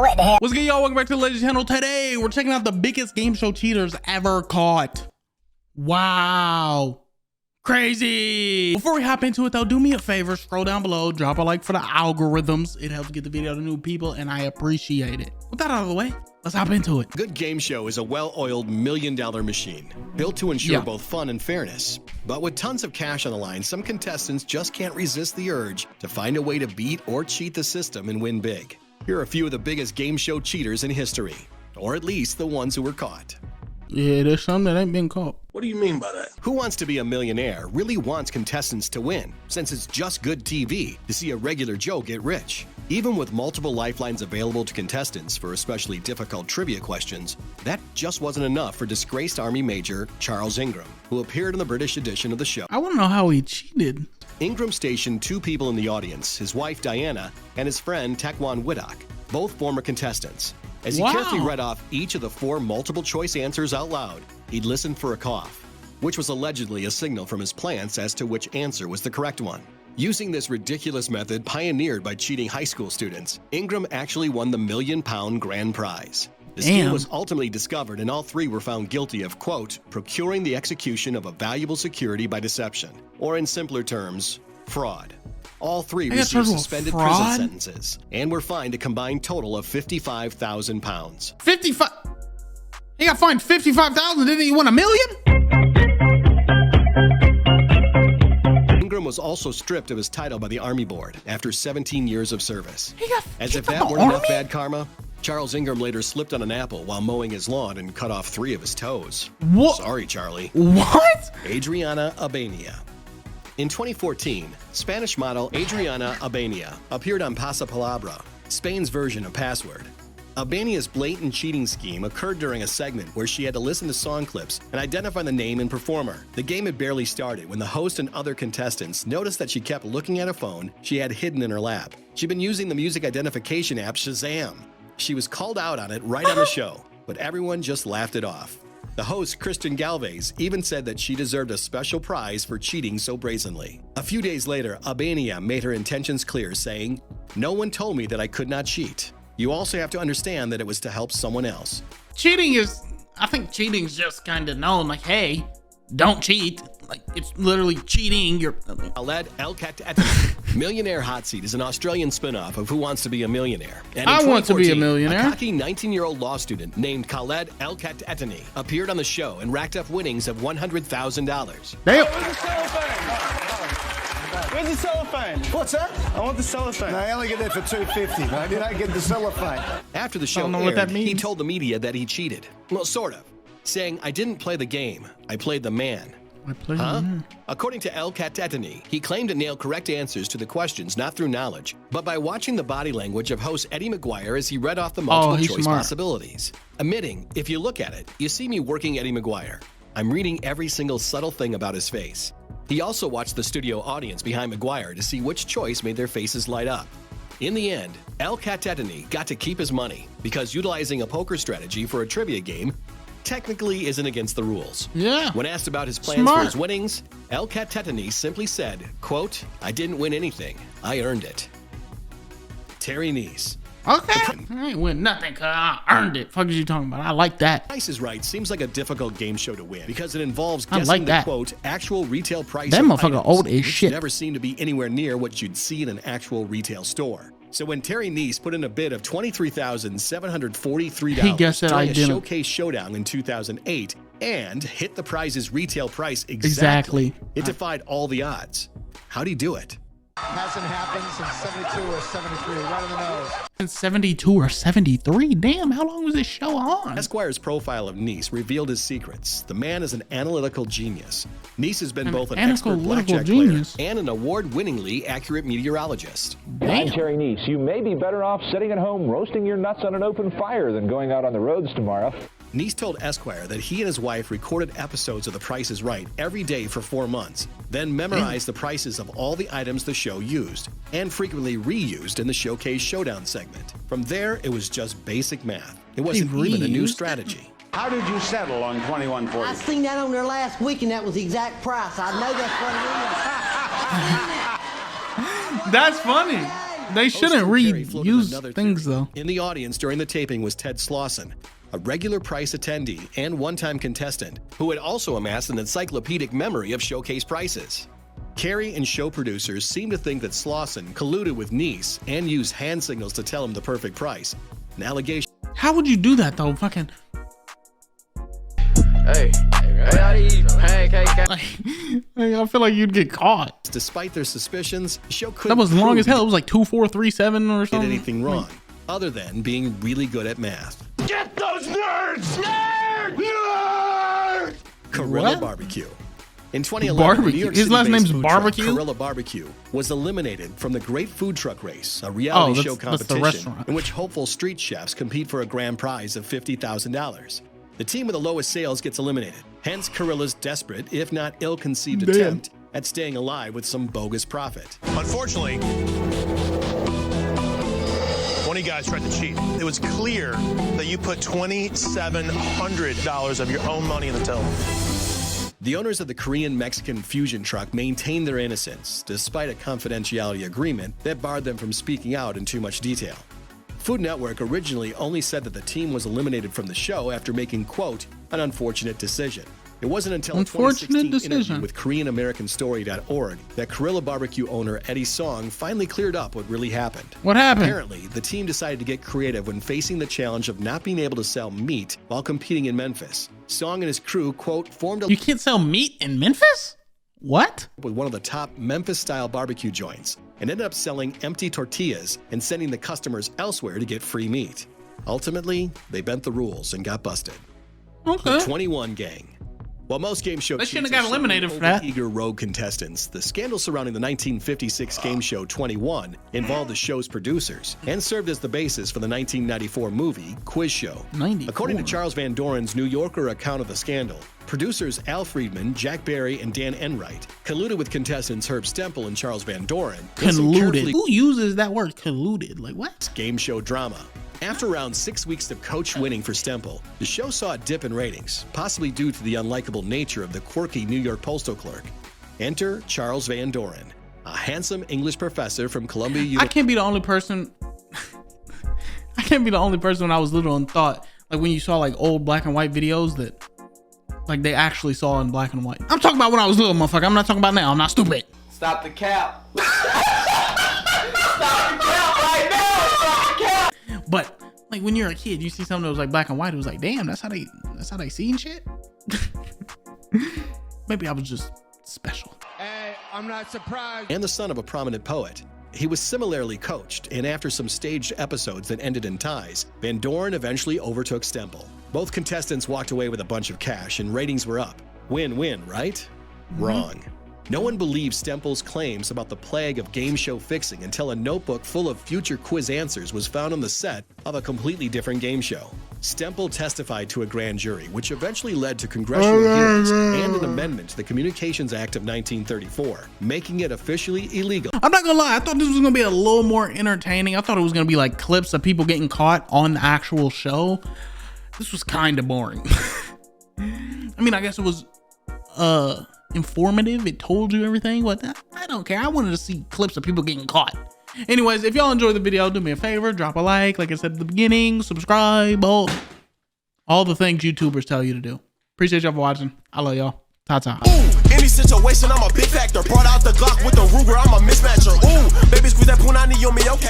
what the hell? What's good, y'all? Welcome back to the Legend Channel. Today, we're checking out the biggest game show cheaters ever caught. Wow. Crazy. Before we hop into it though, do me a favor, scroll down below, drop a like for the algorithms. It helps get the video to new people and I appreciate it. With that out of the way, let's hop into it. Good Game Show is a well-oiled million-dollar machine built to ensure both fun and fairness. But with tons of cash on the line, some contestants just can't resist the urge to find a way to beat or cheat the system and win big. Here are a few of the biggest game show cheaters in history, or at least the ones who were caught. Yeah, there's some that ain't been caught. What do you mean by that? Who Wants to Be a Millionaire really wants contestants to win, since it's just good TV to see a regular Joe get rich. Even with multiple lifelines available to contestants for especially difficult trivia questions, that just wasn't enough for disgraced Army Major Charles Ingram, who appeared in the British edition of the show. I want to know how he cheated. Ingram stationed two people in the audience, his wife Diana and his friend Taekwon Widdock, both former contestants. As he carefully read off each of the four multiple choice answers out loud, he'd listen for a cough, which was allegedly a signal from his plants as to which answer was the correct one. Using this ridiculous method pioneered by cheating high school students, Ingram actually won the £1 million grand prize. The scheme was ultimately discovered and all three were found guilty of, quote, procuring the execution of a valuable security by deception, or in simpler terms, fraud. All three received suspended prison sentences and were fined a combined total of £55,000. 55? He got fined 55,000, didn't he win $1 million? Ingram was also stripped of his title by the Army Board after 17 years of service. As if that weren't enough bad karma, Charles Ingram later slipped on an apple while mowing his lawn and cut off 3 of his toes. What? Sorry, Charlie. What? Adriana Albania. In 2014, Spanish model Adriana Albania appeared on Pasapalabra, Spain's version of Password. Albania's blatant cheating scheme occurred during a segment where she had to listen to song clips and identify the name and performer. The game had barely started when the host and other contestants noticed that she kept looking at a phone she had hidden in her lap. She'd been using the music identification app Shazam. She was called out on it right on the show, but everyone just laughed it off. The host, Christian Galvez, even said that she deserved a special prize for cheating so brazenly. A few days later, Albania made her intentions clear, saying, "No one told me that I could not cheat. You also have to understand that it was to help someone else." Cheating is, I think cheating's just kind of known, like, hey, don't cheat. Like, it's literally cheating. Khaled El Catte, Millionaire Hot Seat is an Australian spin-off of Who Wants to Be a Millionaire. And I want to be a millionaire. A cocky 19-year-old law student named Khaled El Catte appeared on the show and racked up winnings of $100,000. Damn. Where's the cellophane? What's that? I want the cellophane. No, I only get that for $2.50, mate. You don't get the cellophane. After the show aired, he told the media that he cheated. Well, sort of. Saying, "I didn't play the game. I played the man." According to El Catte, he claimed to nail correct answers to the questions not through knowledge, but by watching the body language of host Eddie McGuire as he read off the multiple choice possibilities. Admitting, "If you look at it, you see me working Eddie McGuire. I'm reading every single subtle thing about his face." He also watched the studio audience behind McGuire to see which choice made their faces light up. In the end, El Catte got to keep his money because utilizing a poker strategy for a trivia game technically isn't against the rules. When asked about his plans for his winnings, El Catte simply said, quote, "I didn't win anything. I earned it." Terry Nice. Okay. I ain't win nothing because I earned it. Fuck is you talking about? I like that. Price is Right seems like a difficult game show to win because it involves guessing the, quote, actual retail price that of motherfucker items, old as which shit. never seem to be anywhere near what you'd see in an actual retail store. So when Terry Nice put in a bid of $23,743 during a showcase showdown in 2008 and hit the prize's retail price exactly. It defied all the odds. How'd he do it? Hasn't happened since 72 or 73, right in the nose. Since 72 or 73? Damn, how long was this show on? Esquire's profile of Nice revealed his secrets. The man is an analytical genius. Nice has been both an expert blackjack player and an award-winningly accurate meteorologist. I'm Terry Nice. You may be better off sitting at home roasting your nuts on an open fire than going out on the roads tomorrow. Nice told Esquire that he and his wife recorded episodes of The Price is Right every day for 4 months, then memorized the prices of all the items the show used, and frequently reused in the Showcase Showdown segment. From there, it was just basic math. It wasn't even a new strategy. How did you settle on 2140? I seen that on there last week, and that was the exact price. I know that's what it is. That's funny. They shouldn't reuse things though. In the audience during the taping was Ted Slauson, a regular price attendee and one-time contestant who had also amassed an encyclopedic memory of showcase prices. Carey and show producers seem to think that Slauson colluded with Nice and used hand signals to tell him the perfect price. An allegation. How would you do that though? Fucking. Hey, I feel like you'd get caught. Despite their suspicions, the show couldn't. That was long as hell. It was like 2, 4, 3, 7 or something. Did anything wrong, other than being really good at math. Get those nerds! Nerds! Nerds! Carilla Barbecue. In 2011, New York his last City-based name's food Barbecue. truck Carilla Barbecue was eliminated from the Great Food Truck Race, a reality show competition in which hopeful street chefs compete for a grand prize of $50,000. The team with the lowest sales gets eliminated. Hence, Carilla's desperate, if not ill-conceived attempt at staying alive with some bogus profit. Unfortunately, one of you guys tried to cheat. It was clear that you put $2,700 of your own money in the till. The owners of the Korean-Mexican fusion truck maintained their innocence, despite a confidentiality agreement that barred them from speaking out in too much detail. Food Network originally only said that the team was eliminated from the show after making, quote, an unfortunate decision. It wasn't until a 2016 interview with KoreanAmericanStory.org that Carilla Barbecue owner Eddie Song finally cleared up what really happened. What happened? Apparently, the team decided to get creative when facing the challenge of not being able to sell meat while competing in Memphis. Song and his crew, quote, formed a... You can't sell meat in Memphis? What? ...with one of the top Memphis-style barbecue joints and ended up selling empty tortillas and sending the customers elsewhere to get free meat. Ultimately, they bent the rules and got busted. Okay. The 21 Gang. While most game show they shouldn't have got eliminated for that. Eager rogue contestants, the scandal surrounding the 1956 game show 21 involved the show's producers and served as the basis for the 1994 movie Quiz Show. 94. According to Charles Van Doren's New Yorker account of the scandal, producers Al Friedman, Jack Barry, and Dan Enright colluded with contestants Herb Stempel and Charles Van Doren. Colluded. Who uses that word, colluded? Like what? Game show drama. After around 6 weeks of coach winning for Stempel, the show saw a dip in ratings, possibly due to the unlikable nature of the quirky New York postal clerk. Enter Charles Van Doren, a handsome English professor from Columbia University. I can't be the only person. I can't be the only person when I was little and thought, like when you saw like old black and white videos that like they actually saw in black and white. I'm talking about when I was little, motherfucker. I'm not talking about now. I'm not stupid. Stop the cap. Stop the cap right now. Stop the cap. But like when you're a kid, you see something that was like black and white. It was like, damn, that's how they see shit. Maybe I was just special. Hey, I'm not surprised. And the son of a prominent poet. He was similarly coached, and after some staged episodes that ended in ties, Van Doren eventually overtook Stempel. Both contestants walked away with a bunch of cash, and ratings were up. Win-win, right? Wrong. No one believed Stempel's claims about the plague of game show fixing until a notebook full of future quiz answers was found on the set of a completely different game show. Stempel testified to a grand jury, which eventually led to congressional hearings and an amendment to the Communications Act of 1934, making it officially illegal. I'm not gonna lie, I thought this was gonna be a little more entertaining. I thought it was gonna be like clips of people getting caught on the actual show. This was kind of boring. I mean, I guess it was informative. It told you everything, but I don't care. I wanted to see clips of people getting caught. Anyways, if y'all enjoyed the video, do me a favor, drop a like I said at the beginning, subscribe, all the things YouTubers tell you to do. Appreciate y'all for watching. I love y'all. Ta-ta. Any situation, I'm a big factor. Brought out the Glock with the Ruger, I'm a mismatcher. Ooh, baby, squeeze that punani on me, okay?